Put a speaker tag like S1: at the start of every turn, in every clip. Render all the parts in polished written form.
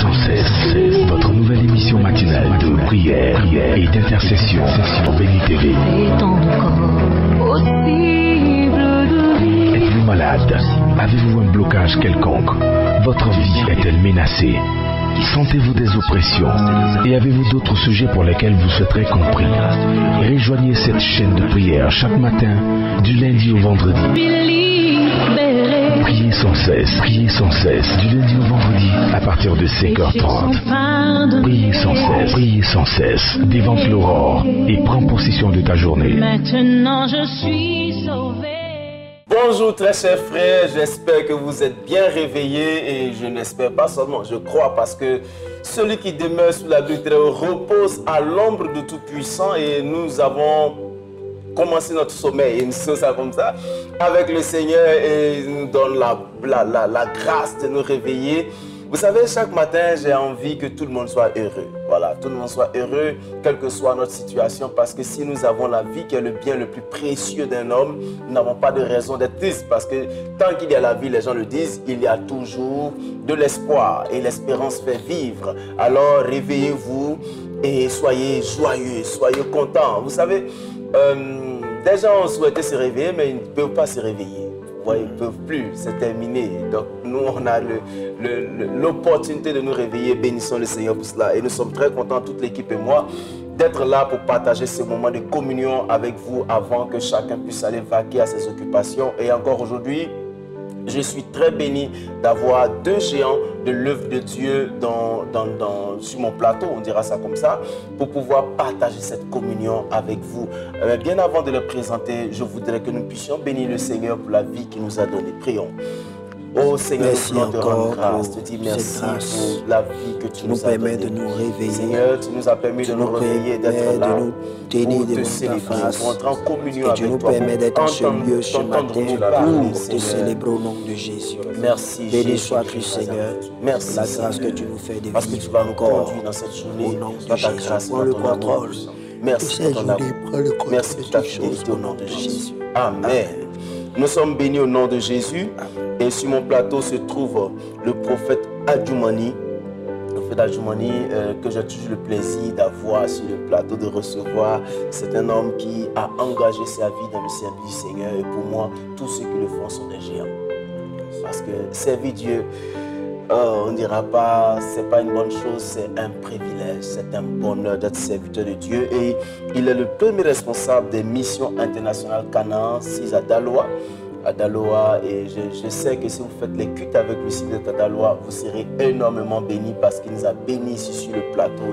S1: 116, votre nouvelle émission matinale de prière et d'intercession sur Béni TV. Êtes-vous malade? Avez-vous un blocage quelconque? Votre vie est-elle menacée? Sentez-vous des oppressions? Et avez-vous d'autres sujets pour lesquels vous souhaiterez compris? Rejoignez cette chaîne de prière chaque matin, du lundi au vendredi. Priez sans cesse, du lundi au vendredi, à partir de 5h30. Priez sans cesse, dévance l'aurore et prends possession de ta journée.
S2: Maintenant je suis sauvé.
S3: Bonjour très chers frères, j'espère que vous êtes bien réveillés et je n'espère pas seulement, je crois parce que celui qui demeure sous l'abri du Très-Haut repose à l'ombre de Tout-Puissant et nous avons commencé notre sommeil, et nous sommes ça comme ça, avec le Seigneur et il nous donne la grâce de nous réveiller. Vous savez, chaque matin, j'ai envie que tout le monde soit heureux. Voilà, tout le monde soit heureux, quelle que soit notre situation, parce que si nous avons la vie qui est le bien le plus précieux d'un homme, nous n'avons pas de raison d'être tristes, parce que tant qu'il y a la vie, les gens le disent, il y a toujours de l'espoir, et l'espérance fait vivre. Alors, réveillez-vous et soyez joyeux, soyez contents. Vous savez, des gens ont souhaité se réveiller, mais ils ne peuvent pas se réveiller. Ils ne peuvent plus, c'est terminé. Donc nous, on a l'opportunité de nous réveiller. Bénissons le Seigneur pour cela. Et nous sommes très contents, toute l'équipe et moi, d'être là pour partager ce moment de communion avec vous avant que chacun puisse aller vaquer à ses occupations. Et encore aujourd'hui, je suis très béni d'avoir deux géants de l'œuvre de Dieu sur mon plateau, on dira ça comme ça, pour pouvoir partager cette communion avec vous. Bien avant de le présenter, je voudrais que nous puissions bénir le Seigneur pour la vie qu'il nous a donnée. Prions. Oh Seigneur, nous te rendons grâce, te dis merci pour la vie que tu nous as donnée.
S4: De nous réveiller.
S3: Seigneur, tu nous as permis de nous réveiller, d'être là, pour te célébrer, pour entrer en communion avec toi.
S4: Tu nous permets d'être en ce lieu ce matin pour te célébrer au nom de Jésus.
S3: Merci.
S4: Béni sois-tu Seigneur.
S3: Merci
S4: la grâce que tu nous fais de vivre.
S3: Parce que tu vas nous conduire dans cette journée.
S4: Au nom de
S3: ta
S4: Jésus.
S3: grâce,
S4: Prends le contrôle.
S3: Merci pour ton amour. Merci pour ta fidélité au nom de Jésus. Amen. Nous sommes bénis au nom de Jésus. Et sur mon plateau se trouve le prophète Adjoumani. Le prophète Adjoumani que j'ai toujours le plaisir d'avoir sur le plateau, de recevoir. C'est un homme qui a engagé sa vie dans le service du Seigneur. Et pour moi, tous ceux qui le font sont des géants. Parce que servir Dieu, on ne dira pas, c'est pas une bonne chose, c'est un privilège, c'est un bonheur d'être serviteur de Dieu. Et il est le premier responsable des missions internationales Canaan 6 à Daloa. Et je sais que si vous faites les cultes avec le site de Daloa, vous serez énormément bénis parce qu'il nous a bénis ici sur le plateau.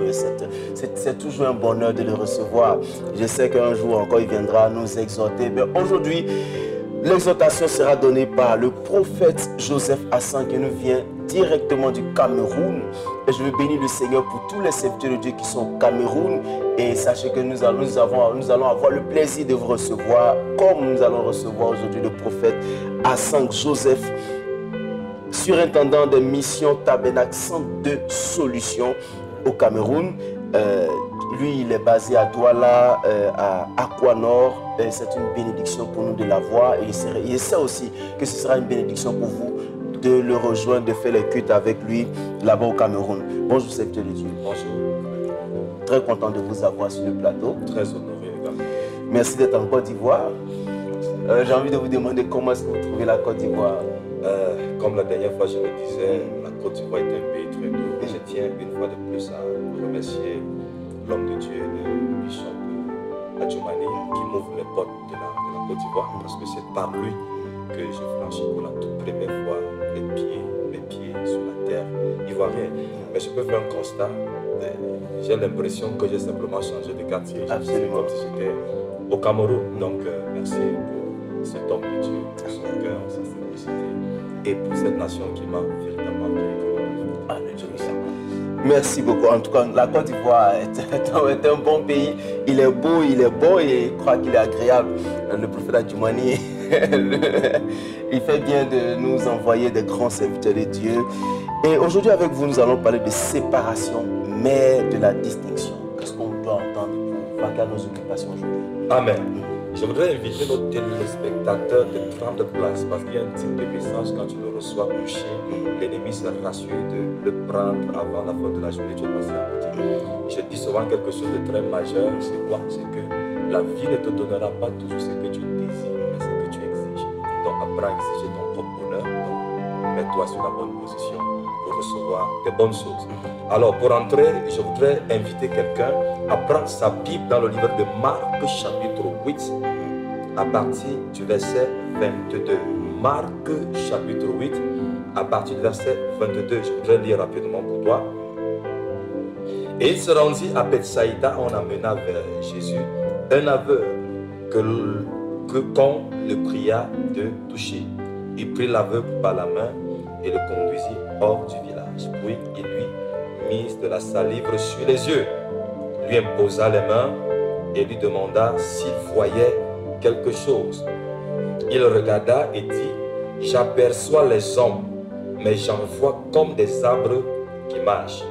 S3: C'est toujours un bonheur de le recevoir. Je sais qu'un jour encore il viendra nous exhorter. Mais aujourd'hui, l'exhortation sera donnée par le prophète Joseph Hassan qui nous vient directement du Cameroun. Et je veux bénir le Seigneur pour tous les serviteurs de Dieu qui sont au Cameroun. Et sachez que nous allons avoir le plaisir de vous recevoir comme nous allons recevoir aujourd'hui le prophète Hassan Joseph, surintendant des missions Tabernacle Centre de Solutions au Cameroun. Lui, il est basé à Douala, à Aquanor. C'est une bénédiction pour nous de l'avoir. Et il sait aussi que ce sera une bénédiction pour vous de le rejoindre, de faire les cultes avec lui là-bas au Cameroun. Bonjour, serviteur de Dieu. Bonjour. Très content de vous avoir sur le plateau.
S5: Très honoré également.
S3: Merci d'être en Côte d'Ivoire. J'ai envie de vous demander comment est-ce que vous trouvez la Côte d'Ivoire.
S5: Comme la dernière fois je le disais, la Côte d'Ivoire est un pays très doux. Et je tiens une fois de plus à remercier l'homme de Dieu, le bishop Adjoumani, qui m'ouvre les portes de la Côte d'Ivoire, parce que c'est par lui que j'ai franchi pour la toute première fois mes pieds sur la terre ivoirienne. Mais je peux faire un constat, j'ai l'impression que j'ai simplement changé de quartier.
S3: Absolument.
S5: Comme si j'étais au Cameroun. Donc merci pour cet homme de Dieu, pour son cœur, sa simplicité, et pour cette nation qui m'a véritablement bien.
S3: Merci beaucoup. En tout cas, la Côte d'Ivoire est un bon pays. Il est beau, il est bon et je crois qu'il est agréable. Le prophète Adjoumani, il fait bien de nous envoyer des grands serviteurs de Dieu. Et aujourd'hui, avec vous, nous allons parler de séparation, mais de la distinction. Qu'est-ce qu'on doit entendre pour vaquer à nos occupations aujourd'hui?
S5: Amen. Je voudrais inviter nos téléspectateurs de prendre place parce qu'il y a un type de message quand tu le reçois couché, l'ennemi se rassure de le prendre avant la fin de la journée, tu vas passer à côté. Je dis souvent quelque chose de très majeur, c'est quoi? C'est que la vie ne te donnera pas toujours ce que tu désires, mais ce que tu exiges. Donc apprends à exiger ton propre bonheur, donc mets-toi sur la bonne position pour recevoir des bonnes choses. Alors pour entrer, je voudrais inviter quelqu'un à prendre sa Bible dans le livre de Marc chapitre 8 à partir du verset 22. Marc chapitre 8 à partir du verset 22. Je voudrais lire rapidement pour toi. Et il se rendit à Bethsaïda, on amena vers Jésus un aveugle qu'on le pria de toucher. Il prit l'aveugle par la main et le conduisit hors du village. Puis il lui mit de la salive sur les yeux, lui imposa les mains et lui demanda s'il voyait quelque chose. Il regarda et dit, j'aperçois les hommes, mais j'en vois comme des arbres qui marchent.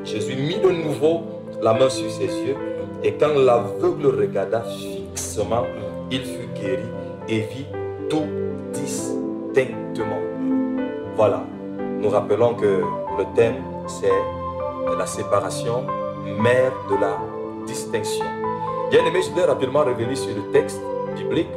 S5: Jésus mit de nouveau la main sur ses yeux, et quand l'aveugle regarda fixement, il fut guéri et vit tout distinctement. Voilà, nous rappelons que le thème c'est la séparation, mère de la distinction. Bien aimé, je vais rapidement revenir sur le texte biblique.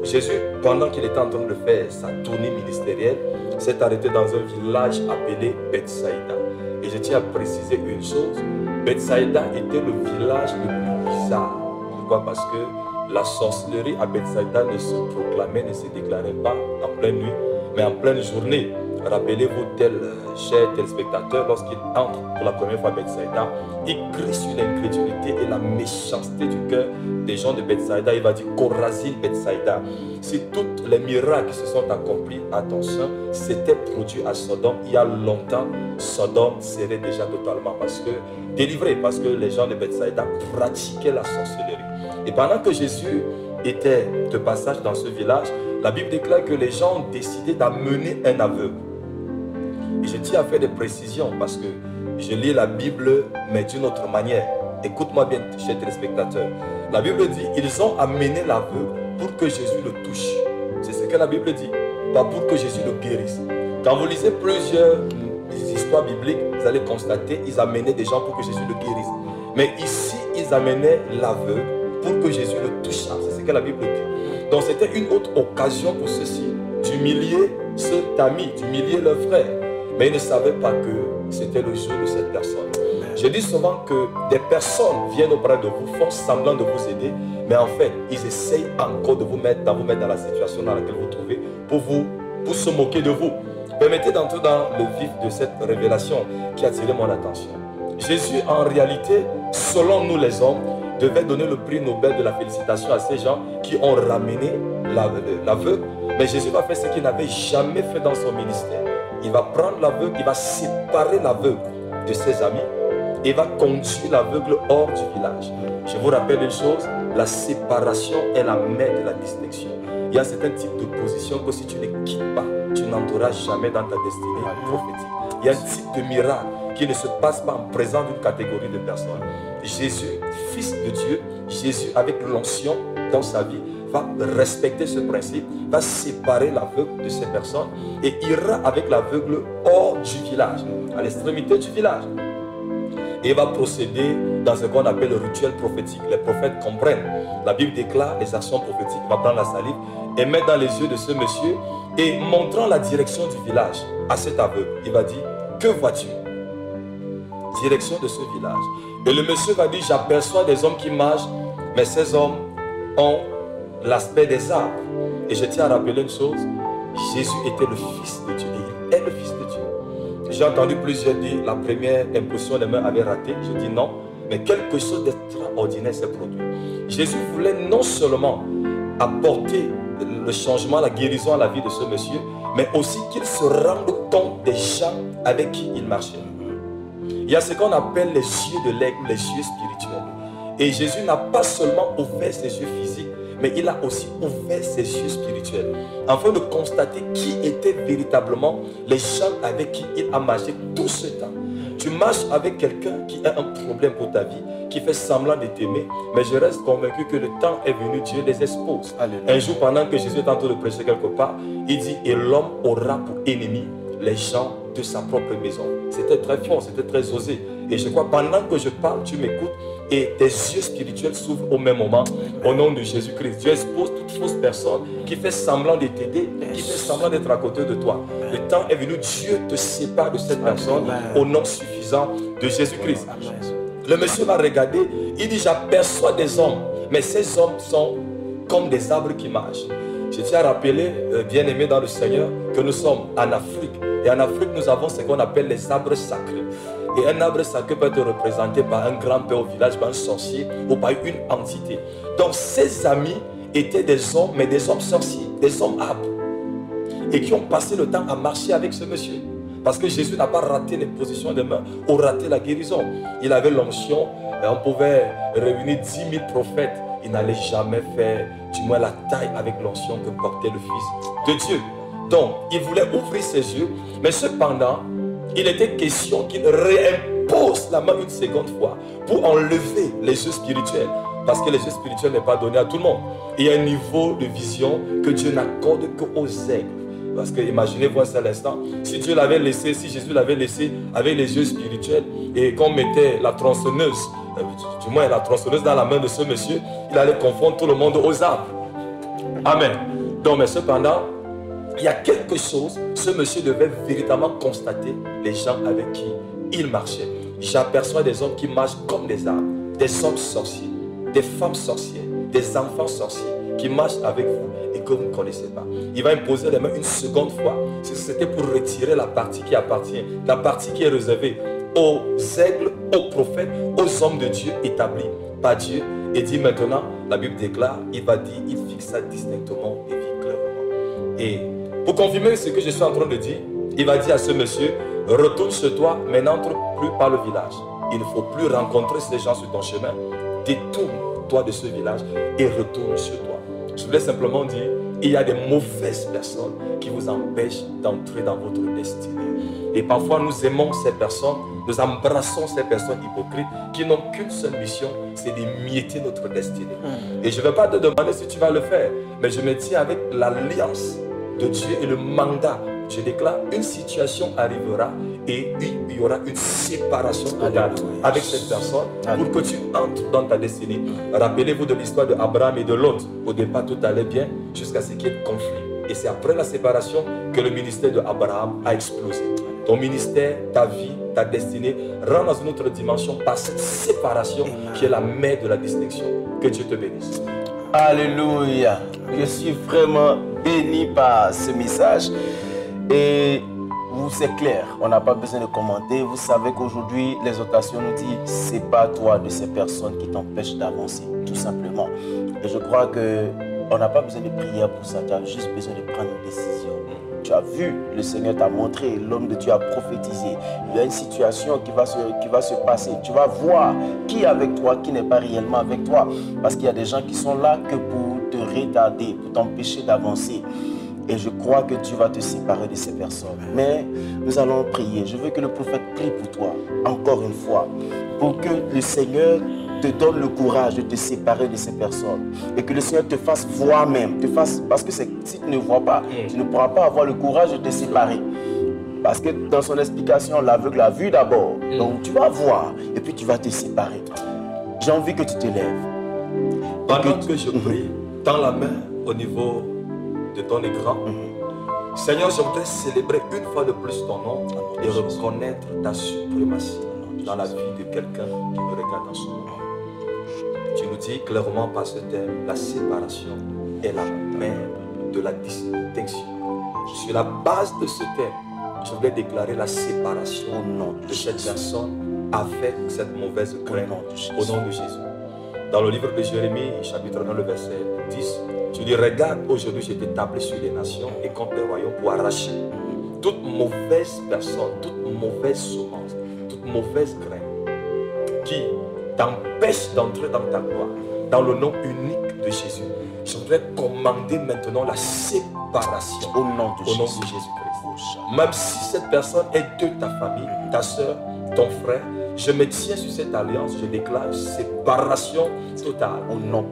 S5: Jésus, pendant qu'il était en train de faire sa tournée ministérielle, s'est arrêté dans un village appelé Bethsaïda. Et je tiens à préciser une chose, Bethsaïda était le village le plus bizarre. Pourquoi? Parce que la sorcellerie à Bethsaïda ne se proclamait, ne se déclarait pas en pleine nuit, mais en pleine journée. Rappelez-vous, chers téléspectateurs, lorsqu'il entre pour la première fois à Bethsaïda, il crie sur l'incrédulité et la méchanceté du cœur des gens de Bethsaïda. Il va dire Chorazin Bethsaïda. Si tous les miracles qui se sont accomplis à ton sein s'étaient produits à Sodome, il y a longtemps, Sodome serait déjà totalement délivré, parce que les gens de Bethsaïda pratiquaient la sorcellerie. Et pendant que Jésus était de passage dans ce village, la Bible déclare que les gens ont décidé d'amener un aveugle. Et je tiens à faire des précisions parce que je lis la Bible, mais d'une autre manière. Écoute-moi bien, chers téléspectateurs. La Bible dit, ils ont amené l'aveugle pour que Jésus le touche. C'est ce que la Bible dit, pas pour que Jésus le guérisse. Quand vous lisez plusieurs histoires bibliques, vous allez constater, ils amenaient des gens pour que Jésus le guérisse. Mais ici, ils amenaient l'aveugle pour que Jésus le touche. C'est ce que la Bible dit. Donc c'était une autre occasion pour ceux-ci d'humilier cet ami, d'humilier leur frère. Mais ils ne savaient pas que c'était le jour de cette personne. Je dis souvent que des personnes viennent auprès de vous, font semblant de vous aider, mais en fait, ils essayent encore de vous mettre dans la situation dans laquelle vous trouvez pour se moquer de vous. Permettez d'entrer dans le vif de cette révélation qui a attiré mon attention. Jésus, en réalité, selon nous les hommes, devait donner le prix Nobel de la félicitation à ces gens qui ont ramené l'aveugle. Mais Jésus va faire ce qu'il n'avait jamais fait dans son ministère. Il va prendre l'aveugle, il va séparer l'aveugle de ses amis et va conduire l'aveugle hors du village. Je vous rappelle une chose, la séparation est la mère de la distinction. Il y a certains types de positions que si tu ne quittes pas, tu n'entreras jamais dans ta destinée prophétique. Il y a un type de miracle qui ne se passe pas en présence d'une catégorie de personnes. Jésus, Fils de Dieu, Jésus avec l'onction dans sa vie, va respecter ce principe, va séparer l'aveugle de ces personnes et ira avec l'aveugle hors du village, à l'extrémité du village. Et va procéder dans ce qu'on appelle le rituel prophétique. Les prophètes comprennent. La Bible déclare les actions prophétiques. Il va prendre la salive et mettre dans les yeux de ce monsieur et montrant la direction du village à cet aveugle. Il va dire, que vois-tu? Direction de ce village. Et le monsieur va dire, j'aperçois des hommes qui marchent, mais ces hommes ont l'aspect des arbres. Et je tiens à rappeler une chose, Jésus était le Fils de Dieu. Il est le Fils de Dieu. J'ai entendu plusieurs dire, la première impression des mains avait raté. Je dis non, mais quelque chose d'extraordinaire s'est produit. Jésus voulait non seulement apporter le changement, la guérison à la vie de ce monsieur, mais aussi qu'il se rende compte des gens avec qui il marchait. Il y a ce qu'on appelle les yeux de l'aigle, les yeux spirituels. Et Jésus n'a pas seulement ouvert ses yeux physiques, mais il a aussi ouvert ses yeux spirituels, afin de constater qui étaient véritablement les gens avec qui il a marché tout ce temps. tu marches avec quelqu'un qui a un problème pour ta vie, qui fait semblant de t'aimer, mais je reste convaincu que le temps est venu, Dieu les expose. Alléluia. Un jour, pendant que Jésus est en train de prêcher quelque part, il dit, et l'homme aura pour ennemi les gens de sa propre maison. C'était très fort, c'était très osé. Et je crois, pendant que je parle, tu m'écoutes et tes yeux spirituels s'ouvrent au même moment. Au nom de Jésus-Christ, Dieu expose toute fausse personne qui fait semblant de t'aider, qui fait semblant d'être à côté de toi. Le temps est venu, Dieu te sépare de cette personne au nom suffisant de Jésus-Christ. Le monsieur m'a regardé, il dit, j'aperçois des hommes, mais ces hommes sont comme des arbres qui marchent. Je tiens à rappeler, bien-aimés dans le Seigneur, que nous sommes en Afrique. Et en Afrique, nous avons ce qu'on appelle les arbres sacrés. Et un arbre sacré peut être représenté par un grand-père au village, par un sorcier ou par une entité. Donc ses amis étaient des hommes, mais des hommes sorciers, des hommes arbres. Et qui ont passé le temps à marcher avec ce monsieur. Parce que Jésus n'a pas raté les positions des mains ou raté la guérison. Il avait l'onction, on pouvait réunir 10 000 prophètes. Il n'allait jamais faire, du moins la taille avec l'onction que portait le Fils de Dieu. Donc, il voulait ouvrir ses yeux, mais cependant, il était question qu'il réimpose la main une seconde fois pour enlever les yeux spirituels. Parce que les yeux spirituels n'est pas donné à tout le monde. Il y a un niveau de vision que Dieu n'accorde qu'aux aigles. Parce que imaginez-vous un seul instant, si Dieu l'avait laissé, si Jésus l'avait laissé avec les yeux spirituels et qu'on mettait la tronçonneuse, du moins la tronçonneuse dans la main de ce monsieur, il allait confondre tout le monde aux arbres. Amen. Donc, mais cependant, il y a quelque chose, ce monsieur devait véritablement constater les gens avec qui il marchait. J'aperçois des hommes qui marchent comme des arbres, des hommes sorciers, des femmes sorcières, des enfants sorciers qui marchent avec vous et que vous ne connaissez pas. Il va imposer les mains une seconde fois. C'était pour retirer la partie qui appartient, la partie qui est réservée aux aigles, aux prophètes, aux hommes de Dieu établis par Dieu. Et dit maintenant, la Bible déclare, il va dire, il fixa distinctement et vit clairement. Et pour confirmer ce que je suis en train de dire, il va dire à ce monsieur, retourne chez toi, mais n'entre plus par le village. Il ne faut plus rencontrer ces gens sur ton chemin. Détourne-toi de ce village et retourne chez toi. Je voulais simplement dire, il y a des mauvaises personnes qui vous empêchent d'entrer dans votre destinée. Et parfois nous aimons ces personnes, nous embrassons ces personnes hypocrites qui n'ont qu'une seule mission, c'est d'émietter notre destinée. Et je ne vais pas te demander si tu vas le faire, mais je me tiens avec l'alliance de Dieu et le mandat. Je déclare, une situation arrivera et il y aura une séparation totale avec cette personne pour que tu entres dans ta destinée. Rappelez-vous de l'histoire d'Abraham et de Lot. Au départ, tout allait bien jusqu'à ce qu'il y ait conflit. Et c'est après la séparation que le ministère d'Abraham a explosé. Ton ministère, ta vie, ta destinée rentre dans une autre dimension par cette séparation qui est la mère de la distinction. Que Dieu te bénisse.
S3: Alléluia. Je suis vraiment béni par ce message. Et c'est clair, on n'a pas besoin de commenter. Vous savez qu'aujourd'hui, l'exhortation nous dit, sépare-toi de ces personnes qui t'empêchent d'avancer, tout simplement. Et je crois qu'on n'a pas besoin de prière pour ça, tu as juste besoin de prendre une décision. Tu as vu, le Seigneur t'a montré, l'homme de Dieu a prophétisé. Il y a une situation qui va se passer. Tu vas voir qui est avec toi, qui n'est pas réellement avec toi. Parce qu'il y a des gens qui sont là que pour te retarder, pour t'empêcher d'avancer. Et je crois que tu vas te séparer de ces personnes. Mais nous allons prier. Je veux que le prophète prie pour toi, encore une fois, pour que le Seigneur te donne le courage de te séparer de ces personnes. Et que le Seigneur te fasse voir même. Parce que si tu ne vois pas, tu ne pourras pas avoir le courage de te séparer. Parce que dans son explication, l'aveugle a vu d'abord. Donc tu vas voir et puis tu vas te séparer. J'ai envie que tu te lèves.
S5: Pendant que je prie, tends la main au niveau de ton écran. Seigneur, je voudrais célébrer une fois de plus ton nom et reconnaître ta suprématie dans la vie de quelqu'un qui me regarde en ce moment. Tu nous dis clairement par ce thème, la séparation est la mère de la distinction. Sur la base de ce thème, je voudrais déclarer la séparation de cette personne avec cette mauvaise graine au nom de Jésus. Dans le livre de Jérémie, chapitre 1, le verset 10, tu dis, regarde, aujourd'hui je t'établis sur les nations et contre les royaumes pour arracher toute mauvaise personne, toute mauvaise semence, toute mauvaise graine qui t'empêche d'entrer dans ta gloire, dans le nom unique de Jésus. Je voudrais commander maintenant la séparation
S3: au nom de
S5: Jésus-Christ. Même si cette personne est de ta famille, ta soeur, ton frère, je me tiens sur cette alliance, je déclare séparation totale.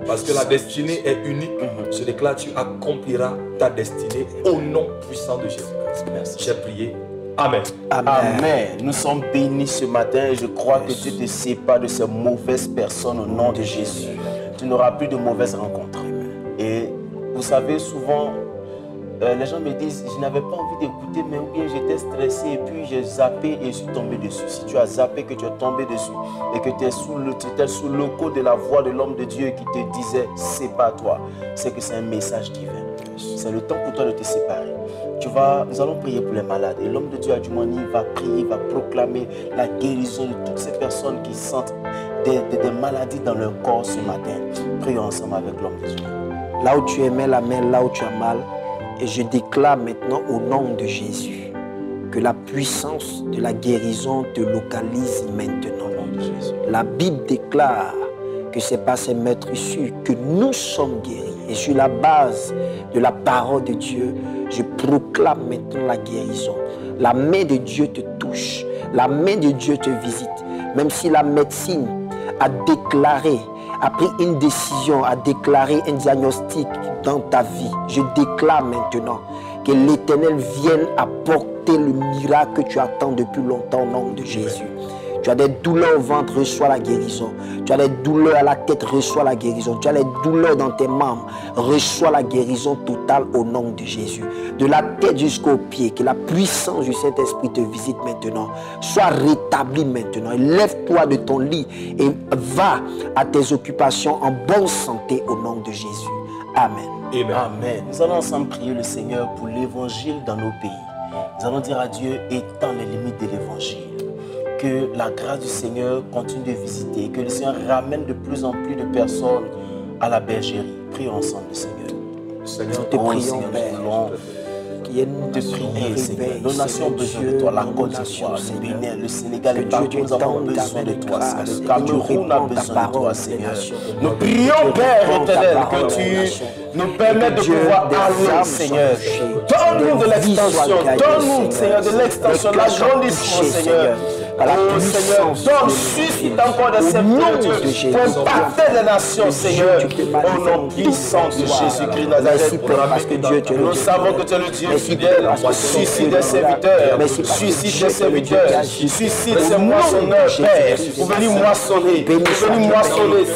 S5: Parce que la destinée est unique. Je déclare, tu accompliras ta destinée au nom puissant de Jésus-Christ. J'ai prié. Amen.
S3: Amen. Nous sommes bénis ce matin et je crois que tu te sépares de ces mauvaises personnes au nom de Jésus. Tu n'auras plus de mauvaises rencontres. Et vous savez, souvent, les gens me disent, je n'avais pas envie d'écouter, mais ou bien j'étais stressé et puis j'ai zappé et je suis tombé dessus. Si tu as zappé, que tu es tombé dessus et que tu étais sous le coup de la voix de l'homme de Dieu qui te disait, sépare-toi, c'est que c'est un message divin. C'est le temps pour toi de te séparer. Nous allons prier pour les malades. Et l'homme de Dieu Adjoumani va prier, va proclamer la guérison de toutes ces personnes qui sentent des maladies dans leur corps ce matin. Prions ensemble avec l'homme de Dieu.
S4: Là où tu aimais la main, là où tu as mal, et je déclare maintenant au nom de Jésus que la puissance de la guérison te localise maintenant. La Bible déclare que c'est par ces maîtres issus que nous sommes guéris. Et sur la base de la parole de Dieu, je proclame maintenant la guérison. La main de Dieu te touche. La main de Dieu te visite. Même si la médecine a déclaré, a pris une décision, a déclaré un diagnostic dans ta vie, je déclare maintenant que l'Éternel vienne apporter le miracle que tu attends depuis longtemps au nom de Jésus. Tu as des douleurs au ventre, reçois la guérison. Tu as des douleurs à la tête, reçois la guérison. Tu as des douleurs dans tes membres, reçois la guérison totale au nom de Jésus. De la tête jusqu'aux pieds, que la puissance du Saint-Esprit te visite maintenant. Sois rétabli maintenant. Lève-toi de ton lit et va à tes occupations en bonne santé au nom de Jésus. Amen.
S3: Amen. Amen. Nous allons ensemble prier le Seigneur pour l'évangile dans nos pays. Nous allons dire à Dieu, étends les limites de l'évangile. Que la grâce du Seigneur continue de visiter, que le Seigneur ramène de plus en plus de personnes à la bergerie. Prions ensemble le Seigneur.
S4: Seigneur, te prions, Père.
S3: De prier, Seigneur. Nos nations ont besoin de toi. La Côte d'Ivoire, le Bénin, le Sénégal, et partout, nous avons besoin de toi. Le Cameroun a besoin de toi, Seigneur. Nous prions, Père éternel, que tu nous permettes de pouvoir aller, Seigneur. Donne-nous de l'extension. Donne-nous, Seigneur, de l'extension, de l'agrandissement, Seigneur. Oh Seigneur, donc suscite encore des serviteurs pour impacter les nations, Seigneur, au nom puissant de Jésus-Christ Nazareth. Nous savons que tu es le Dieu fidèle. Suscite des serviteurs, suscite des serviteurs, suscite ces moissonneurs, Père, pour venir moissonner,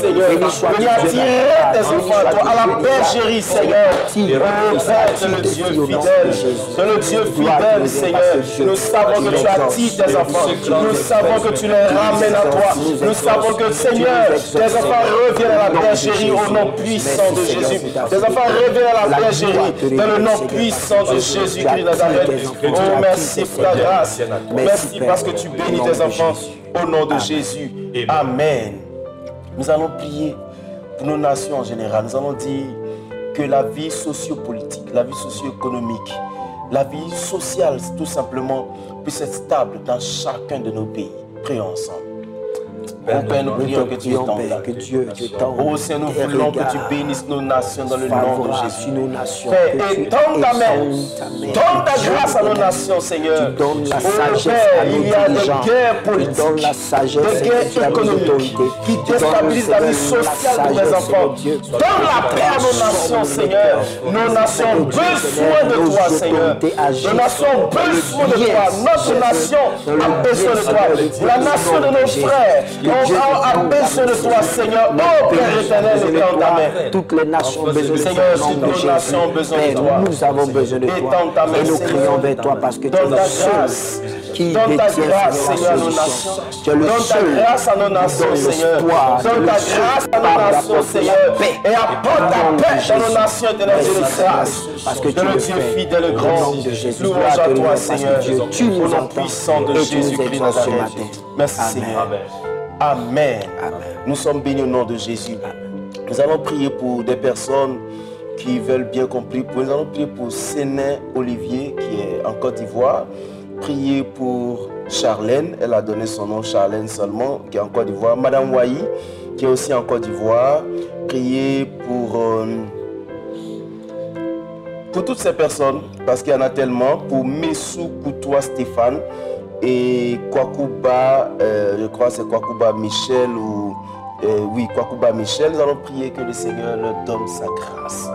S3: Seigneur, venir attirer tes enfants à toi, à la bergerie, Seigneur. Oh Père, tu es le Dieu fidèle, tu es le Dieu fidèle, Seigneur. Nous savons que tu attires tes enfants. Nous savons que tu les ramènes à toi. Nous savons que, Seigneur, tes enfants reviennent à la bergerie au nom puissant de Jésus. Tes enfants reviennent à la bergerie dans le nom puissant de Jésus-Christ Nazareth. Oh, merci pour ta grâce. Merci parce que tu bénis tes enfants au nom de Jésus. Amen. Nous allons prier pour nos nations en général. Nous allons dire que la vie sociopolitique, la vie socio-économique, la vie sociale, tout simplement, puisse être stable dans chacun de nos pays. Prions ensemble. Oh Père, nous prions que tu étendes là.
S4: Que Dieu t'étende.
S3: Oh Seigneur, nous voulons que tu bénisses nos nations dans le nom de Jésus.
S4: Père,
S3: étends ta main. Donne ta grâce à nos nations, Seigneur.
S4: Tu donnes la sagesse
S3: Père,
S4: à nos
S3: il y a
S4: dirigeants.
S3: des guerres politiques,
S4: Tu donnes la sagesse
S3: des guerres économiques qui déstabilisent la vie sociale de tes enfants. Donne la paix à nos nations, Seigneur. Nos nations ont besoin de toi, Seigneur. Nos nations ont besoin de toi. Notre nation a besoin de toi. La nation de nos frères a besoin de toi, Seigneur. Oh Père éternel, étends ta main.
S4: Toutes les nations ont besoin de toi.
S3: Seigneur, si toutes nos nations ont besoin de toi,
S4: nous avons besoin de toi. Et nous crions vers toi parce que tu es le seul qui
S3: donne ta
S4: détient
S3: grâce, Seigneur, à nos nations. Donne ta grâce à nos nations, Seigneur. Donne ta grâce à nos nations, Seigneur. Et apporte ta paix dans nos nations, éternel Dieu de grâce. Parce que tu es le Dieu fidèle et grand. Louange à toi, Seigneur. Au nom puissant de Jésus-Christ Nazareth. Merci, Seigneur. Amen. Nous sommes bénis au nom de Jésus. Nous allons prier pour des personnes qui veulent bien comprendre. Nous allons prier pour Séné Olivier qui est en Côte d'Ivoire. Prier pour Charlène, elle a donné son nom Charlène seulement, qui est en Côte d'Ivoire. Madame Wahi, qui est aussi en Côte d'Ivoire. Prier pour pour toutes ces personnes, parce qu'il y en a tellement, pour Messou Koutoua Stéphane et Kwakuba, je crois que c'est Kwakuba Michel ou oui, Kwakuba Michel, nous allons prier que le Seigneur leur donne sa grâce.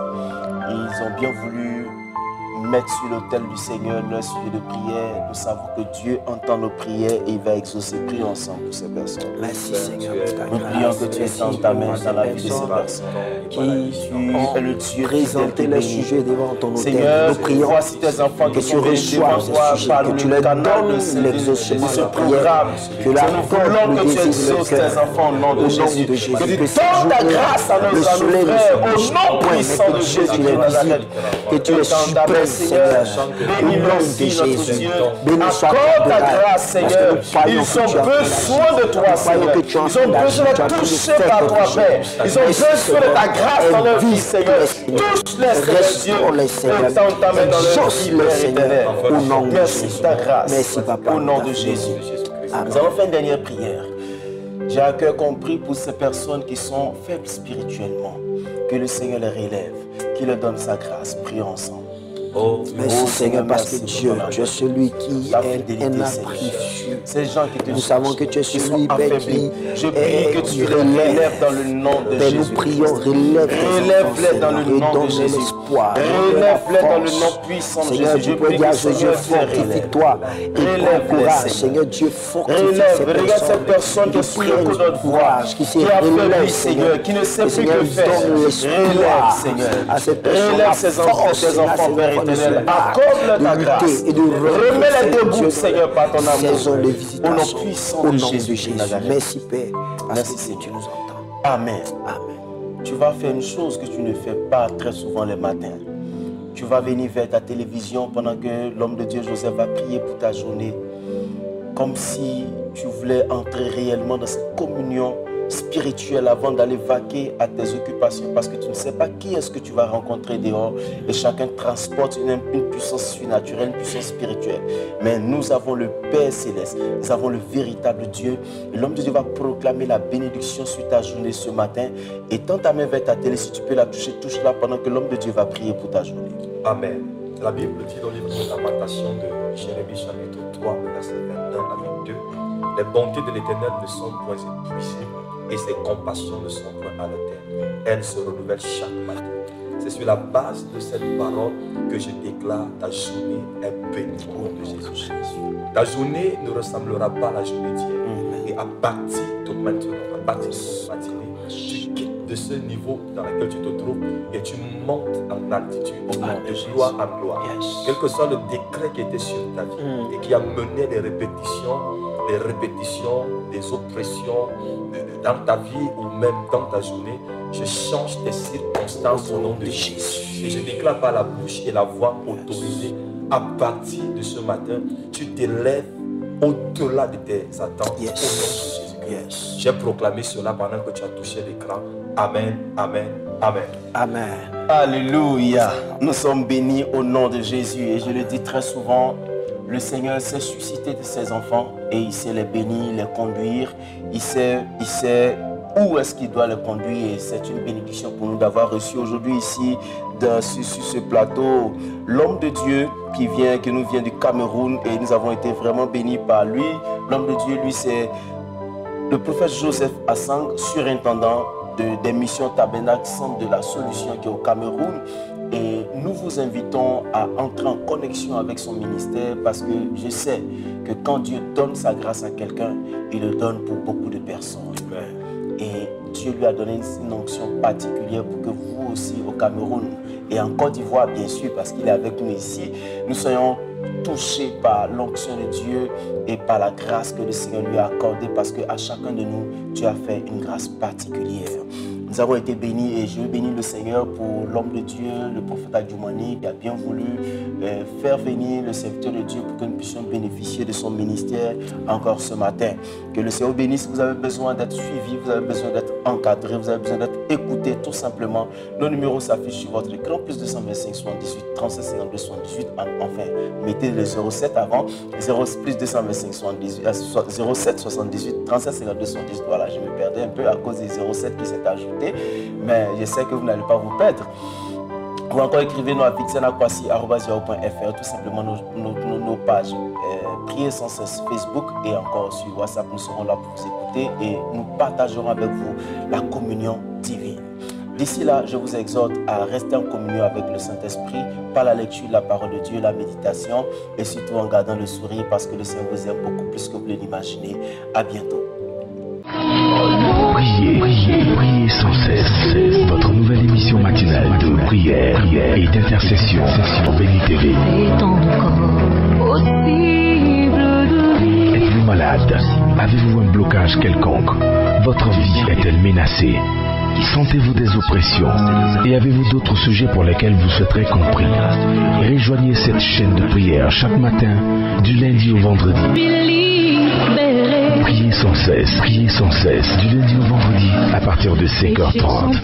S3: Ils ont bien voulu mettre sur l'autel du Seigneur leur sujet de prière. Nous savons que Dieu entend nos prières et il va exaucer. Prions ensemble pour ces personnes.
S4: Merci Seigneur.
S3: Nous prions que tu étends ta main dans la vie de ces personnes. Qui est le Dieu
S4: présenter le sujet devant ton autel.
S3: Seigneur,
S4: nous prions
S3: voici tes enfants
S4: que
S3: qui
S4: tu
S3: sont
S4: reçois ce sujet, que tu leur donnes l'exaucement de prière, que la
S3: voulons que tu exauces tes enfants au nom de Jésus. Que tu donnes ta grâce à nos frères au nom puissant de Jésus de Nazareth.
S4: Que tu es suprême, Seigneur,
S3: bénis
S4: au nom de Jésus. Béni soit ta grâce, Seigneur.
S3: Ils ont besoin de toi, Seigneur. Ils ont besoin d'être touchés par toi, Père. Ils ont besoin de ta grâce dans leur vie, Seigneur. Touche-les, Seigneur. Et tends ta main dans leur vie, Père éternel. Merci de ta grâce.
S4: Merci, Papa.
S3: Au nom de Jésus. Nous allons faire une dernière prière. J'ai à cœur compris pour ces personnes qui sont faibles spirituellement. Que le Seigneur les relève, qu'il leur donne sa grâce. Prions ensemble.
S4: Merci Seigneur, parce que Dieu, tu es celui qui est un abri sûr.
S3: Ces gens qui te
S4: nous savons que tu es celui qui
S3: je prie que tu les relèves dans le nom de Jésus.
S4: Nous prions, relève-les
S3: dans le nom de Jésus. Relève-les dans le nom puissant de Jésus.
S4: Je prie que Seigneur fortifie-toi et courage. Seigneur Dieu, fortifie
S3: cette personne qui suit notre courage, qui a fait Seigneur, qui ne sait plus que faire. Relève, Seigneur. Relève ses enfants, Père éternel. Accorde ta grâce. Remets-les debout, Seigneur, par ton amour. Au nom puissant de Jésus.
S4: Merci, Père, parce que tu nous entends.
S3: Amen. Tu vas faire une chose que tu ne fais pas très souvent les matins. Tu vas venir vers ta télévision pendant que l'homme de Dieu Joseph va prier pour ta journée. Comme si tu voulais entrer réellement dans cette communion spirituelle avant d'aller vaquer à tes occupations, parce que tu ne sais pas qui est-ce que tu vas rencontrer dehors et chacun transporte une puissance surnaturelle, une puissance spirituelle. Mais nous avons le Père Céleste, nous avons le véritable Dieu. Et l'homme de Dieu va proclamer la bénédiction sur ta journée ce matin. Et tends ta main vers ta télé, si tu peux la toucher, touche-la pendant que l'homme de Dieu va prier pour ta journée.
S5: Amen. La Bible dit dans le livre de Lamentation de Jérémie chapitre 3, verset 21 à 22, les bontés de l'Éternel ne sont point épuisées et ses compassions ne sont point à la terre. Elles se renouvellent chaque matin. C'est sur la base de cette parole que je déclare ta journée est bénie au nom de Jésus. Ta journée ne ressemblera pas à la journée d'hier. Et à partir de maintenant, à partir de cette matinée, tu quittes de ce niveau dans lequel tu te trouves et tu montes en altitude, de gloire en gloire. Quel que soit le décret qui était sur ta vie et qui a mené les répétitions, des oppressions dans ta vie ou même dans ta journée, je change tes circonstances au nom de Jésus. Et je déclare par la bouche et la voix autorisée, à partir de ce matin, tu t'élèves au-delà de tes attentes au nom de Jésus. J'ai proclamé cela pendant que tu as touché l'écran. Amen, amen, amen.
S4: Amen.
S3: Alléluia. Nous sommes bénis au nom de Jésus. Et je le dis très souvent, le Seigneur s'est suscité de ses enfants et il sait les bénir, les conduire. Il sait où est-ce qu'il doit les conduire. Et c'est une bénédiction pour nous d'avoir reçu aujourd'hui ici, sur ce plateau, l'homme de Dieu qui nous vient du Cameroun, et nous avons été vraiment bénis par lui. L'homme de Dieu, lui, c'est le prophète Joseph Assang, surintendant des missions Tabernacle, centre de la solution qui est au Cameroun. Et nous vous invitons à entrer en connexion avec son ministère, parce que je sais que quand Dieu donne sa grâce à quelqu'un, il le donne pour beaucoup de personnes. Et Dieu lui a donné une onction particulière pour que vous aussi au Cameroun et en Côte d'Ivoire, bien sûr, parce qu'il est avec nous ici, nous soyons touchés par l'onction de Dieu et par la grâce que le Seigneur lui a accordée, parce qu'à chacun de nous, Dieu a fait une grâce particulière. Nous avons été bénis et je bénis le Seigneur pour l'homme de Dieu, le prophète Adjoumani, qui a bien voulu faire venir le serviteur de Dieu pour que nous puissions bénéficier de son ministère encore ce matin. Que le Seigneur bénisse. Vous avez besoin d'être suivi, vous avez besoin d'être encadré, vous avez besoin d'être écouté tout simplement. Nos numéros s'affichent sur votre écran, plus 225 78 37 52 78. Enfin, mettez le 07 avant, plus 225 78 07 78 37 52 78. Voilà, je me perdais un peu à cause des 07 qui s'est ajouté. Mais je sais que vous n'allez pas vous perdre. Ou encore écrivez-nous à vixenakwasi@yahoo.fr, tout simplement nos pages. Priez sans cesse Facebook et encore sur WhatsApp. Nous serons là pour vous écouter et nous partagerons avec vous la communion divine. D'ici là, je vous exhorte à rester en communion avec le Saint-Esprit par la lecture de la parole de Dieu, la méditation et surtout en gardant le sourire parce que le Seigneur vous aime beaucoup plus que vous l'imaginer. À bientôt.
S1: Priez, priez, priez sans cesse. Votre nouvelle émission matinale de prière et d'intercession sur Béni TV. Êtes-vous malade? Avez-vous un blocage quelconque? Votre vie est-elle menacée? Sentez-vous des oppressions? Et avez-vous d'autres sujets pour lesquels vous souhaiterez compris? Rejoignez cette chaîne de prière chaque matin, du lundi au vendredi. Priez sans cesse, du lundi au vendredi, à partir de 5h30.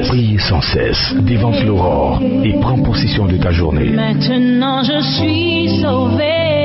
S1: Priez sans cesse, dévante l'aurore et prends possession de ta journée.
S2: Maintenant je suis sauvé.